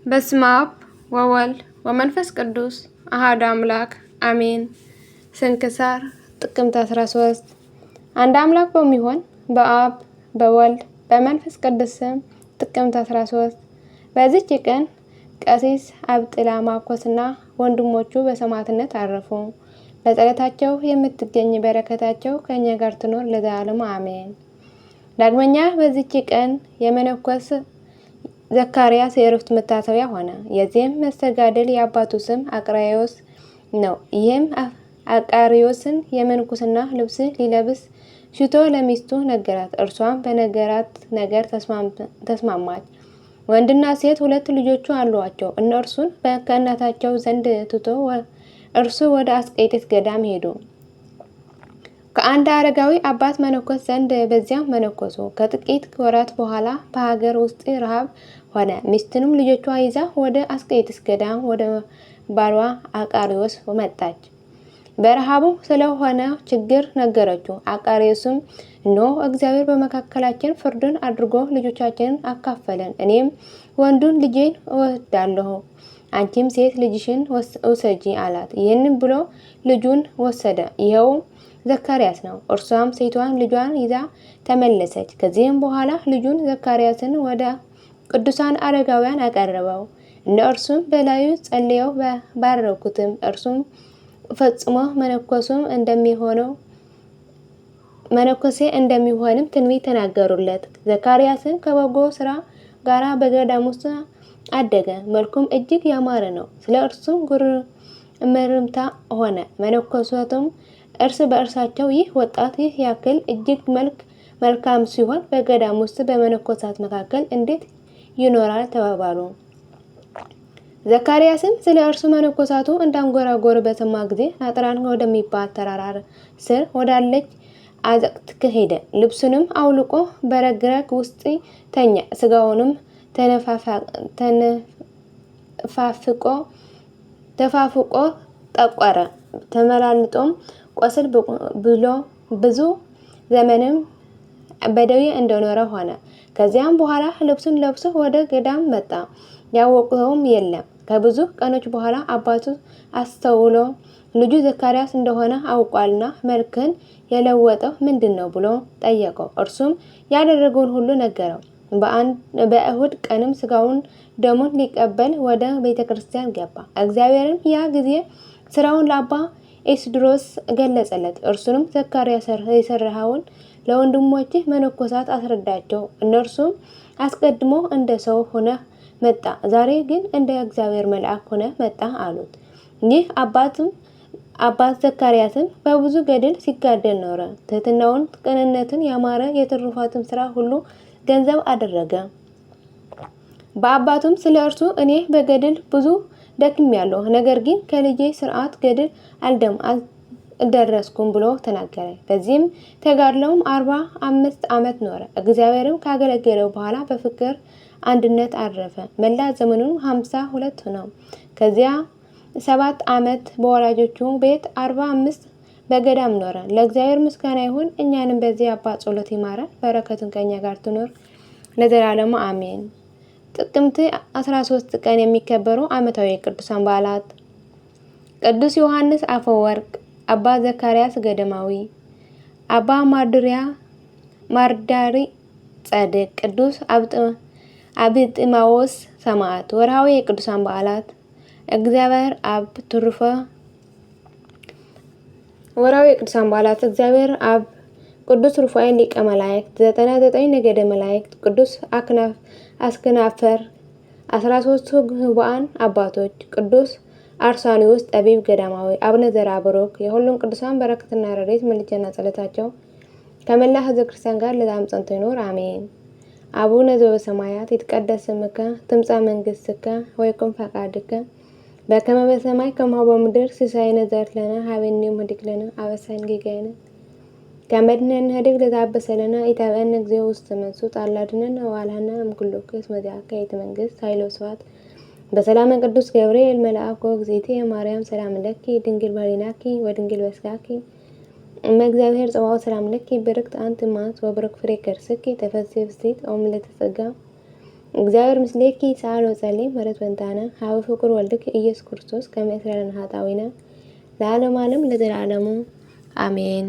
በስመ አብ ወወልድ ወመንፈስ ቅዱስ አሐዱ አምላክ አሜን። ስንክሳር ጥቅምት 13 አንድ አምላክ በሚሆን በአብ በወልድ በመንፈስ ቅዱስ ስም ጥቅምት 13 በዚች ቀን ቀሲስ አብጥላ ማኮስና ወንድሞቹ በሰማዕትነት አረፉ። በጸሎታቸው የምትገኝ በረከታቸው ከእኛ ጋር ትኖር ለዘላለሙ አሜን። ዳግመኛ በዚች ቀን የመነኮስ ዘካርያስ የዕረፍቱ መታሰቢያ ሆነ። የዚህም መስተጋድል የአባቱ ስም አቅራዮስ ነው። ይህም አቃሪዮስን የምንኩስና ልብስ ሊለብስ ሽቶ ለሚስቱ ነገራት። እርሷም በነገራት ነገር ተስማማች። ወንድና ሴት ሁለት ልጆቹ አሏቸው። እነርሱን ከእናታቸው ዘንድ ትቶ እርሱ ወደ አስቄጥስ ገዳም ሄዱ። ከአንድ አረጋዊ አባት መነኮስ ዘንድ በዚያም መነኮሱ። ከጥቂት ወራት በኋላ በሀገር ውስጥ ረሃብ ሆነ። ሚስትንም ልጆቿ ይዛ ወደ አስቄጥስ ገዳም ወደ ባሏ አቃሪዮስ መጣች። በረሃቡ ስለሆነ ችግር ነገረችው። አቃሪዮስም እነሆ እግዚአብሔር በመካከላችን ፍርድን አድርጎ ልጆቻችንን አካፈለን። እኔም ወንዱን ልጄን እወስዳለሁ፣ አንቺም ሴት ልጅሽን ውሰጂ አላት። ይህንን ብሎ ልጁን ወሰደ። ይኸው ዘካርያስ ነው። እርሷም ሴቷን ልጇን ይዛ ተመለሰች። ከዚህም በኋላ ልጁን ዘካርያስን ወደ ቅዱሳን አረጋውያን አቀረበው። እነርሱም በላዩ ጸልየው ባረኩትም። እርሱም ፈጽሞ መነኮሴ እንደሚሆንም ትንቢት ተናገሩለት። ዘካርያስን ከበጎ ስራ ጋራ በገዳም ውስጥ አደገ። መልኩም እጅግ ያማረ ነው። ስለ እርሱም ጉርምርምታ ሆነ። መነኮሳቱም እርስ በእርሳቸው ይህ ወጣት ይህ ያክል እጅግ መልካም ሲሆን በገዳም ውስጥ በመነኮሳት መካከል እንዴት ይኖራል ተባባሉ። ዘካርያስም ስለ እርሱ መነኮሳቱ እንዳንጎራጎር በሰማ ጊዜ ናጥራን ወደሚባል ተራራ ስር ወዳለች አዘቅት ሄደ። ልብሱንም አውልቆ በረግረግ ውስጥ ተኛ። ስጋውንም ተፋፍቆ ጠቆረ። ተመላልጦም ቆስል ብሎ ብዙ ዘመንም በደዌ እንደኖረ ሆነ። ከዚያም በኋላ ልብሱን ለብሶ ወደ ገዳም መጣ። ያወቀውም የለም። ከብዙ ቀኖች በኋላ አባቱ አስተውሎ ልጁ ዘካርያስ እንደሆነ አውቋልና መልክን የለወጠው ምንድን ነው ብሎ ጠየቀው። እርሱም ያደረገውን ሁሉ ነገረው። በእሁድ ቀንም ስጋውን ደሙን ሊቀበል ወደ ቤተ ክርስቲያን ገባ። እግዚአብሔርም ያ ጊዜ ስራውን ለአባ ኤስድሮስ ገለጸለት። እርሱንም ዘካርያስ የሰራኸውን ለወንድሞችህ መነኮሳት አስረዳቸው። እነርሱም አስቀድሞ እንደ ሰው ሆነ መጣ፣ ዛሬ ግን እንደ እግዚአብሔር መልአክ ሆነ መጣ አሉት። ይህ አባት ዘካርያስም በብዙ ገድል ሲጋደል ኖረ። ትህትናውን፣ ቅንነትን፣ ያማረ የትሩፋትም ስራ ሁሉ ገንዘብ አደረገ። በአባቱም ስለ እርሱ እኔ በገድል ብዙ ደክሜያለሁ፣ ነገር ግን ከልጄ ስርዓት ገድል አልደረስኩም ብሎ ተናገረ። በዚህም ተጋድለውም 45 ዓመት ኖረ። እግዚአብሔርም ካገለገለው በኋላ በፍቅር አንድነት አረፈ። መላ ዘመኑም 52 ነው። ከዚያ 7 ዓመት በወላጆቹ ቤት 45 በገዳም ኖረ። ለእግዚአብሔር ምስጋና ይሁን፣ እኛንም በዚህ አባት ጸሎት ይማረን፣ በረከቱን ከኛ ጋር ትኖር ለዘላለሙ አሜን። ጥቅምት 13 ቀን የሚከበሩ ዓመታዊ የቅዱሳን በዓላት፦ ቅዱስ ዮሐንስ አፈወርቅ፣ አባ ዘካርያስ ገዳማዊ፣ አባ ማርዳሪ ጻድቅ፣ ቅዱስ አብጥማዎስ ሰማዕት። ወርሃዊ የቅዱሳን በዓላት፦ እግዚአብሔር አብ ትሩፈ ወርሃዊ የቅዱሳን በዓላት እግዚአብሔር አብ ቅዱስ ሩፋኤል ሊቀ መላእክት 99 ነገደ መላእክት፣ ቅዱስ አስከናፈር 13 ህቡዓን አባቶች፣ ቅዱስ አርሳኒዎስ ጠቢብ ገዳማዊ፣ አቡነ ዘርአብሩክ። የሁሉም ቅዱሳን በረከትና ረድኤት ምልጃና ጸሎታቸው ከመላ ሕዝበ ክርስቲያን ጋር ለዘላለሙ ጸንቶ ይኖር አሜን። አቡነ ዘበሰማያት ይትቀደስ ስምከ ትምጻእ መንግሥትከ ወይኩን ፈቃድከ በከመ በሰማይ ከማሁ በምድር ሲሳየነ ዘለለነ ሀበነ ዮም ኅድግ ለነ አበሳነ ጌጋየነ ከመድነን ኅድግ ለዘአበሰለነ ኢታብአነ እግዚኦ ውስተ መንሱት አላድነን ወባልሐነ እምኩሉ ክስ መዚአከ የት መንግስት ኃይለ ወስብሐት በሰላም ቅዱስ ገብርኤል መልአክ ወእግዝእትየ ማርያም ሰላም ለኪ ድንግል በኅሊናኪ ወድንግል በሥጋኪ እመ እግዚአብሔር ጽባኦት ሰላም ለኪ ብርክት አንቲ እማት ወብሩክ ፍሬ ከርስኪ ተፈሥሒ ፍሥሕት ኦ ምልዕተ ጸጋ እግዚአብሔር ምስሌኪ ሰአል ወጸልይ ምሕረት ወንታነ ሀበ ፍቁር ወልድክ ኢየሱስ ክርስቶስ ከመ ይስረን ኃጣውኢነ ለዓለመ ዓለም ለዘላለሙ አሜን።